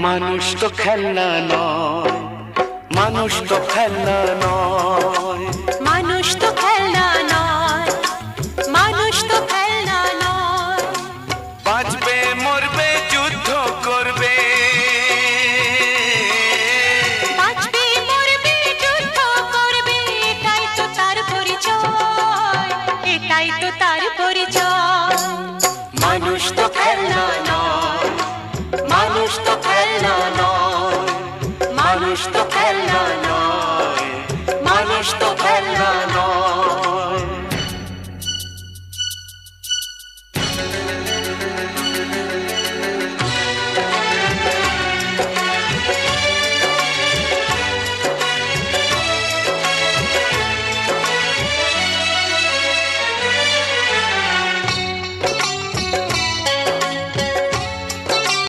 মানুষ তো খেলনা নয়, মানুষ তো খেলনা নয়, মানুষ তো খেলনা নয়, মানুষ তো খেলনা নয়। বাঁচবে মরবে যুদ্ধ করবে, বাঁচবে মরবে যুদ্ধ করবে, এটাই তো তার পরিচয়, এটাই তো তার পরিচয়। মানুষ তো খেলনা নয়, মানুষ তো খেলনা